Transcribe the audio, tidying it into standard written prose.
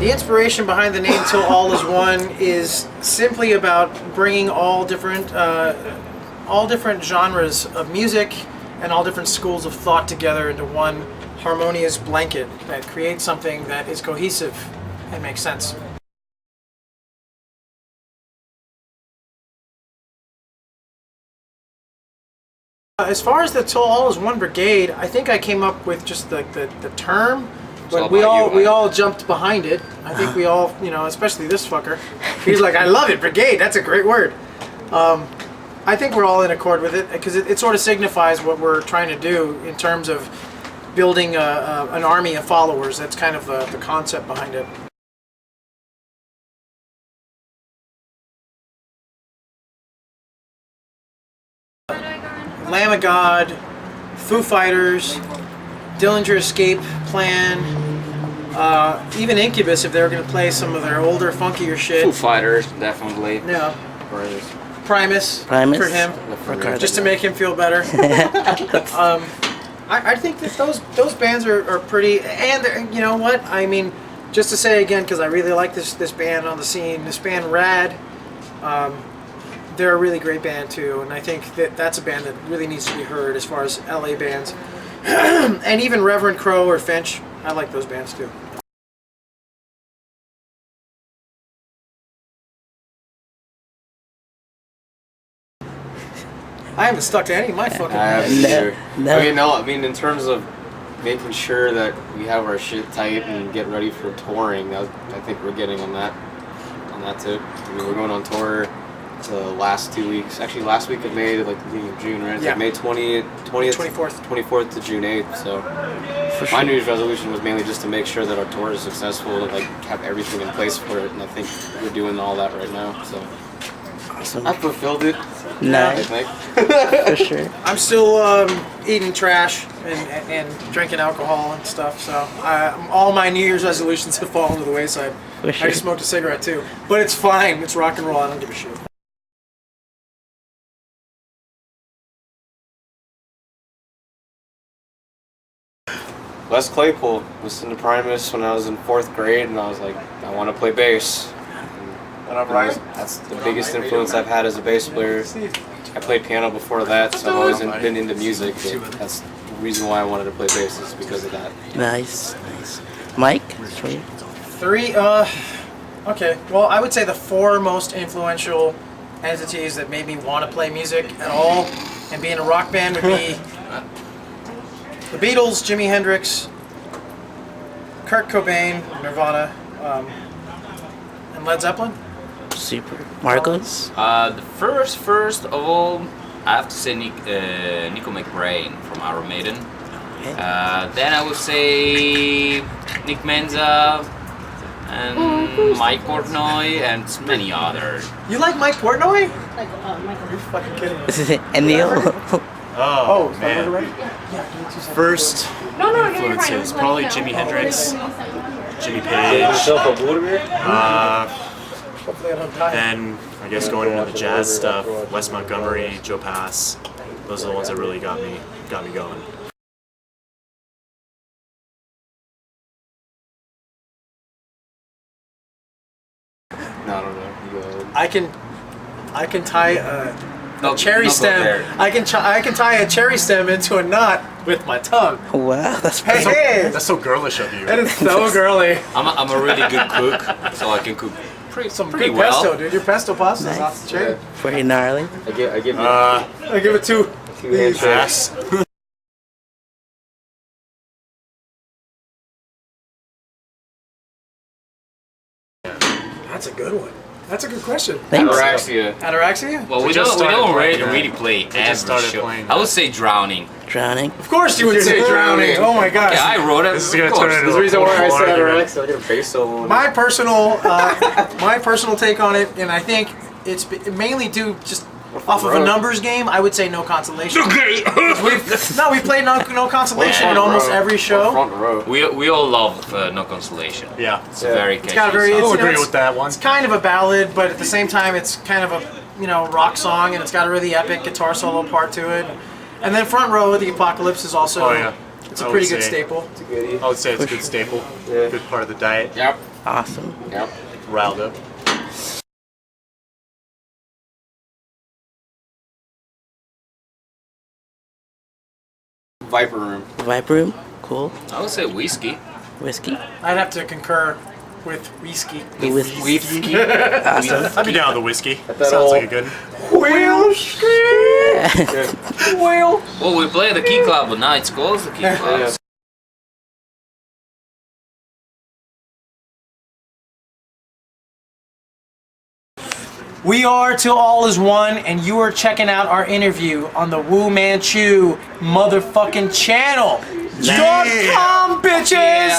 The inspiration behind the name Till All Is One is simply about bringing all different genres of music and all different schools of thought together into one harmonious blanket that creates something that is cohesive and makes sense. As far as the Till All Is One Brigade, I think I came up with just the term, but we all jumped behind it. I think we all, especially this fucker. He's like, I love it, brigade. That's a great word. I think we're all in accord with it because it sort of signifies what we're trying to do in terms of building an army of followers. That's kind of the concept behind it. Lamb of God, Foo Fighters, Dillinger Escape Plan, even Incubus if they were going to play some of their older, funkier shit. Foo Fighters, definitely. Yeah. Primus for him, just to make him feel better. I think that those bands are pretty, and you know what? I mean, just to say again, because I really like this band on the scene, this band Rad. They're a really great band too, and I think that's a band that really needs to be heard as far as LA bands. And even Reverend Crow or Finch, I like those bands too. I haven't stuck to any of my fucking bands. No. I mean, in terms of making sure that we have our shit tight and get ready for touring, I think we're getting on that tip. I mean, we're going on tour the last 2 weeks. Actually, last week of May to like the beginning of June, right? It's like May 24th to June 8th. So my New Year's resolution was mainly just to make sure that our tour is successful, to like have everything in place for it, and I think we're doing all that right now. So awesome. I fulfilled it. Nice. I think. For sure. I'm still eating trash and drinking alcohol and stuff, so all my New Year's resolutions have fallen to the wayside. For sure. I just smoked a cigarette too, but it's fine. It's rock and roll. I don't give a shit. Les Claypool listened to Primus when I was in 4th grade, and I was like, I want to play bass. That's the biggest influence I've had as a bass player. I played piano before that, so I've always been into music. That's the reason why I wanted to play bass, is because of that. Nice. Mike? 3, okay. Well, I would say the 4 most influential entities that made me want to play music at all and be in a rock band would be the Beatles, Jimi Hendrix, Kurt Cobain, Nirvana, and Led Zeppelin. Super. Marcos? The first of all, I have to say Nico McBrain from Iron Maiden. Okay. Then I would say Nick Menza and Mike Portnoy and many others. You like Mike Portnoy? Michael. You're fucking kidding me. And Neil? Oh, man. First influences, probably Jimi Hendrix, Jimmy Page. Then I guess going into the jazz stuff, Wes Montgomery, Joe Pass. Those are the ones that really got me going. No, I don't know. You go ahead. I can tie a cherry stem. I can tie a cherry stem into a knot with my tongue. Wow, that's Hey, That's so girlish of you. that is so girly. I'm a really good cook, so I can cook pretty Good well. pesto, dude. Your pesto pasta is Nice. off the chain. pretty gnarly. I give you I give it 2. 2 handshakes. That's a good one. That's a good question. Thanks. Anorexia. Anorexia? Well, we just don't started really, playing really play every started show. playing I would say drowning. Drowning. Of course you would say drowning. Oh my gosh. Yeah, I wrote it. This is of gonna course. turn into There's a reason why I said argument. anorexia. I get a bass solo. My personal take on it, and I think it's mainly due just off of a numbers game. I would say no consolation. Okay. we played no consolation in almost every show. Front row. we all love No Consolation. Yeah. It's a very catchy got a very- song. I'll you know, agree it's- with that one. It's kind of a ballad, but at the same time, it's kind of a rock song, and it's got a really epic guitar solo part to it. And then Front Row, The Apocalypse is also It's a I would pretty good say- staple. It's a goodie. I would say it's a good staple. Yeah. Good part of the diet. Yep. Awesome. Yep. Riled up. Viper Room. Viper Room. Cool. I would say whiskey. Whiskey. I'd have to concur with whiskey. The whiskey. Whiskey. Awesome. I'd be down with the whiskey. that Sounds old- like a good. Well, we play the Key Club, but now it's called the Key Club. Yeah. We are Till All Is One, and you are checking out our interview on the Wu Manchu motherfucking channel. Yeah. .com, bitches! Yeah.